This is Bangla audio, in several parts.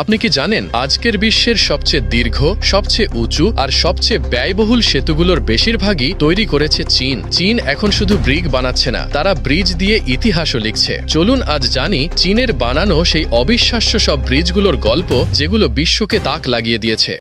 আপনি কি জানেন আজকের বিশ্বের সবচেয়ে দীর্ঘ, সবচেয়ে উঁচু আর সবচেয়ে ব্যয়বহুল সেতুগুলোর বেশিরভাগই তৈরি করেছে চীন। চীন এখন শুধু ব্রিজ বানাচ্ছে না, তারা ব্রিজ দিয়ে ইতিহাসও লিখছে। চলুন আজ জানি চীনের বানানো সেই অবিশ্বাস্য সব ব্রিজগুলোর গল্প, যেগুলো বিশ্বকে তাক লাগিয়ে দিয়েছে।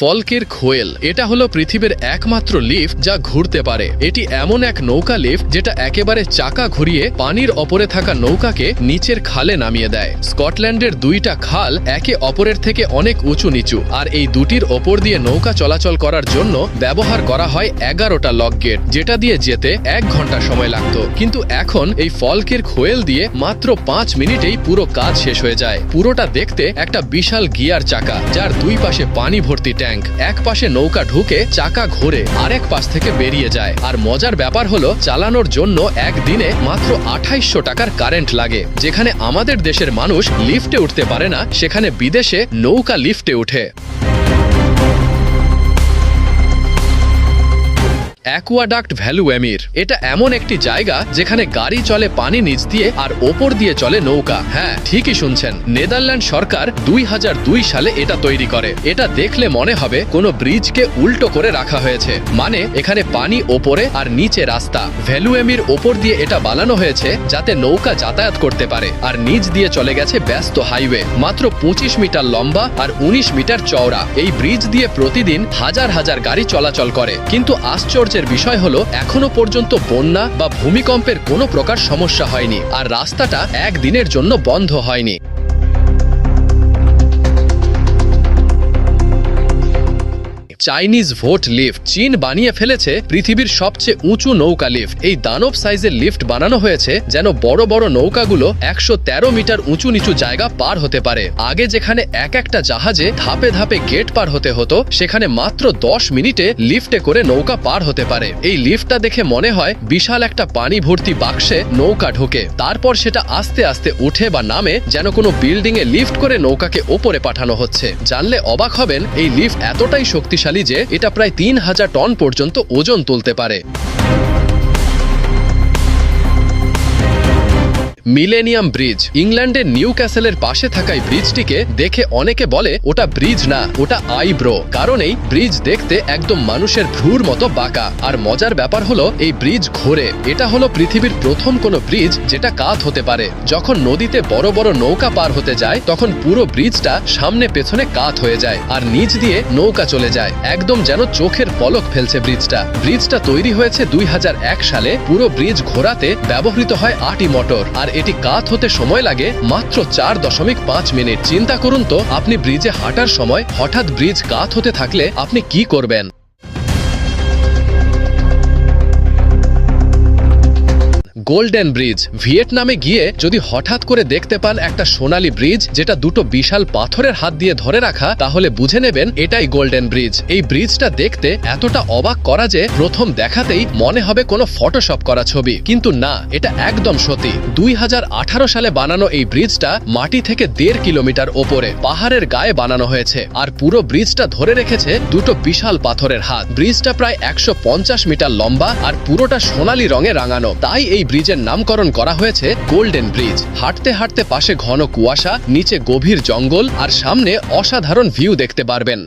ফলকের খোয়েল, এটা হলো পৃথিবীর একমাত্র লিফট যা ঘুরতে পারে। এটি এমন এক নৌকা লিফট যেটা একেবারে চাকা ঘুরিয়ে পানির ওপরে থাকা নৌকাকে নিচের খালে নামিয়ে দেয়। স্কটল্যান্ডের দুইটা খাল একে অপরের থেকে অনেক উঁচু নিচু, আর এই দুটির ওপর দিয়ে নৌকা চলাচল করার জন্য ব্যবহার করা হয় 11টা লক গেট, যেটা দিয়ে যেতে 1 ঘন্টা সময় লাগত। কিন্তু এখন এই ফলকের খোয়েল দিয়ে মাত্র 5 মিনিটেই পুরো কাজ শেষ হয়ে যায়। পুরোটা দেখতে একটা বিশাল গিয়ার চাকা, যার দুই পাশে পানি ভর্তি ট্যাঙ্ক। এক পাশে নৌকা ঢুকে চাকা ঘোরে, আরেক পাশ থেকে বেরিয়ে যায়। আর মজার ব্যাপার হলো, চালানোর জন্য একদিনে মাত্র 2800 টাকার কারেন্ট লাগে। যেখানে আমাদের দেশের মানুষ লিফটে উঠতে পারে না, সেখানে বিদেশে নৌকা লিফটে উঠে। অ্যাকুয়াডাক্ট ভ্যালুয়ামির, এটা এমন একটি জায়গা যেখানে গাড়ি চলে পানি নিচ দিয়ে আর ওপর দিয়ে চলে নৌকা। হ্যাঁ, ঠিকই শুনছেন, নেদারল্যান্ড সরকার 2002 সালে এটা তৈরি করে। এটা দেখলে মনে হবে কোনো ব্রিজকে উল্টো করে রাখা হয়েছে, মানে এখানে পানি ওপরে আর নিচে রাস্তা। ভ্যালুয়ামির ওপর দিয়ে এটা বানানো হয়েছে যাতে নৌকা যাতায়াত করতে পারে, আর নিচ দিয়ে চলে গেছে ব্যস্ত হাইওয়ে। মাত্র 25 মিটার লম্বা আর 19 মিটার চওড়া এই ব্রিজ দিয়ে প্রতিদিন হাজার হাজার গাড়ি চলাচল করে। কিন্তু আশ্চর্যের বিষয় হলো, এখনো পর্যন্ত বন্যা বা ভূমিকম্পের কোনো প্রকার সমস্যা হয়নি, আর রাস্তাটা একদিনের জন্য বন্ধ হয়নি। চাইনিজ ভোট লিফট, চীন বানিয়ে ফেলেছে পৃথিবীর সবচেয়ে উঁচু নৌকা লিফট। এই দানব সাইজের লিফট বানানো হয়েছে যেন বড় বড় নৌকাগুলো 113 মিটার উঁচু নিচু জায়গা পার হতে পারে। আগে যেখানে এক একটা জাহাজে ধাপে ধাপে গেট পার হতে হতো, সেখানে মাত্র 10 মিনিটে লিফটে করে নৌকা পার হতে পারে। এই লিফটটা দেখে মনে হয় বিশাল একটা পানি ভর্তি বাক্সে নৌকা ঢোকে, তারপর সেটা আস্তে আস্তে উঠে বা নামে, যেন কোনো বিল্ডিং এ লিফট করে নৌকাকে ওপরে পাঠানো হচ্ছে। জানলে অবাক হবেন, এই লিফট এতটাই শক্তিশালী যে এটা প্রায় 3000 টন পর্যন্ত ওজন তুলতে পারে। মিলেনিয়াম ব্রিজ, ইংল্যান্ডের নিউ ক্যাসেলের পাশে থাকা এই ব্রিজটিকে দেখে অনেকে বলে ওটা ব্রিজ না, ওটা আইব্রো। কারণ এই ব্রিজ দেখতে একদম মানুষের ভ্রুর মতো বাঁকা। আর মজার ব্যাপার হলো, এই ব্রিজ ঘোরে। এটা হলো পৃথিবীর প্রথম কোনো ব্রিজ যেটা কাত হতে পারে। যখন নদীতে বড় বড় নৌকা পার হতে যায়, তখন পুরো ব্রিজটা সামনে পেছনে কাত হয়ে যায়, আর নিচ দিয়ে নৌকা চলে যায়। একদম যেন চোখের পলক ফেলছে ব্রিজটা। ব্রিজটা তৈরি হয়েছে 2001 সালে। পুরো ব্রিজ ঘোরাতে ব্যবহৃত হয় 8টি মোটর, আর এটি কাত হতে সময় লাগে মাত্র 4.5 মিনিট। চিন্তা করুন তো, আপনি ব্রিজে হাঁটার সময় হঠাৎ ব্রিজ কাত হতে থাকলে আপনি কি করবেন? গোল্ডেন ব্রিজ, ভিয়েতনামে গিয়ে যদি হঠাৎ করে দেখতে পান একটা সোনালী ব্রিজ যেটা দুটো বিশাল পাথরের হাত দিয়ে ধরে রাখা, তাহলে বুঝে নেবেন এটাই গোল্ডেন ব্রিজ। এই ব্রিজটা দেখতে এতটা অবাক করা যে প্রথম দেখাতেই মনে হবে কোনো ফটোশপ করা ছবি, কিন্তু না, এটা একদম সত্যি। 2018 সালে বানানো এই ব্রিজটা মাটি থেকে 1.5 কিলোমিটার ওপরে পাহাড়ের গায়ে বানানো হয়েছে, আর পুরো ব্রিজটা ধরে রেখেছে দুটো বিশাল পাথরের হাত। ব্রিজটা প্রায় 150 মিটার লম্বা আর পুরোটা সোনালী রঙে রাঙানো, তাই এই ব্রিজের নামকরণ করা হয়েছে গোল্ডেন ব্রিজ। হাঁটতে হাঁটতে পাশে ঘন কুয়াশা, নিচে গভীর জঙ্গল, আর সামনে অসাধারণ ভিউ দেখতে পারবেন।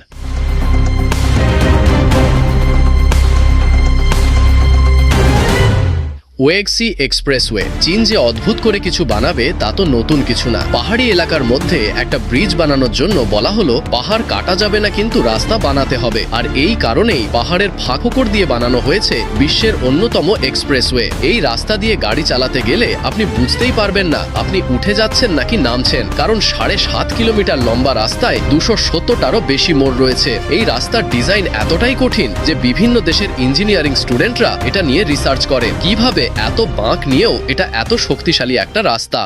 ওয়েক্সি এক্সপ্রেসওয়ে, চীন যে অদ্ভুত করে কিছু বানাবে তা তো নতুন কিছু না। পাহাড়ি এলাকার মধ্যে একটা ব্রিজ বানানোর জন্য বলা হলো পাহাড় কাটা যাবে না, কিন্তু রাস্তা বানাতে হবে। আর এই কারণেই পাহাড়ের ফাঁকফোকর দিয়ে বানানো হয়েছে বিশ্বের অন্যতম এক্সপ্রেসওয়ে। এই রাস্তা দিয়ে গাড়ি চালাতে গেলে আপনি বুঝতেই পারবেন না আপনি উঠে যাচ্ছেন নাকি নামছেন, কারণ 7.5 কিলোমিটার লম্বা রাস্তায় 270টারও বেশি মোড় রয়েছে। এই রাস্তার ডিজাইন এতটাই কঠিন যে বিভিন্ন দেশের ইঞ্জিনিয়ারিং স্টুডেন্টরা এটা নিয়ে রিসার্চ করে, কিভাবে এত বাঁক নিয়েও এটা এত শক্তিশালী একটা রাস্তা।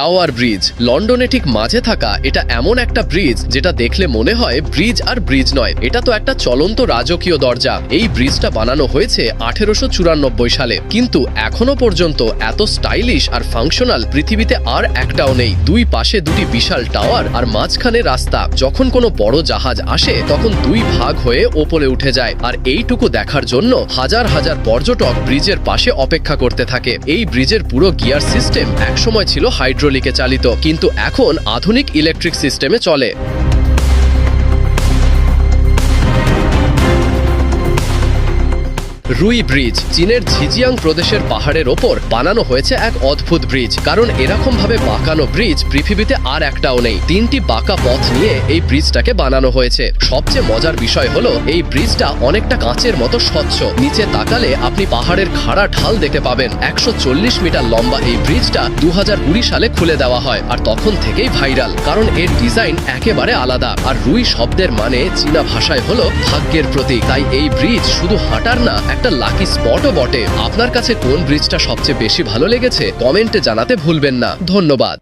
টাওয়ার ব্রিজ লন্ডনে ঠিক মাঝে থাকা এটা এমন একটা ব্রিজ যেটা দেখলে মনে হয় ব্রিজ আর ব্রিজ নয়, এটা তো একটা চলন্ত রাজকীয় দরজা। এই ব্রিজটা বানানো হয়েছে 1894 সালে, কিন্তু এখনো পর্যন্ত এত স্টাইলিশ আর ফাংশনাল পৃথিবীতে আর একটাও নেই। দুই পাশে দুটি বিশাল টাওয়ার আর মাঝখানে রাস্তা। যখন কোনো বড় জাহাজ আসে তখন দুই ভাগ হয়ে ওপরে উঠে যায়, আর এইটুকু দেখার জন্য হাজার হাজার পর্যটক ব্রিজের পাশে অপেক্ষা করতে থাকে। এই ব্রিজের পুরো গিয়ার সিস্টেম একসময় ছিল হাইড্রোলিকে চালিত, কিন্তু এখন আধুনিক ইলেকট্রিক সিস্টেমে চলে। রুই ব্রিজ চীনের ঝিজিয়াং প্রদেশের পাহাড়ের ওপর বানানো হয়েছে এক অদ্ভুত ব্রিজ, কারণ এরকম ভাবে বাঁকানো ব্রিজ পৃথিবীতে আর একটাও নেই। তিনটি বাঁকা পথ নিয়ে এই ব্রিজটাকে বানানো হয়েছে। সবচেয়ে মজার বিষয় হলো এই ব্রিজটা অনেকটা কাঁচের মতো স্বচ্ছ। নিচে তাকালে আপনি পাহাড়ের খাড়া ঢাল দেখতে পাবেন। 140 মিটার লম্বা এই ব্রিজটা 2020 সালে খুলে দেওয়া হয়, আর তখন থেকেই ভাইরাল, কারণ এর ডিজাইন একেবারে আলাদা। আর রুই শব্দের মানে চীনা ভাষায় হলো ভাগ্যের প্রতীক। তাই এই ব্রিজ শুধু হাঁটার না, একটা লাকি স্পটও বটে। আপনার কাছে কোন ব্রিজটা সবচেয়ে বেশি ভালো লেগেছে কমেন্টে জানাতে ভুলবেন না। ধন্যবাদ।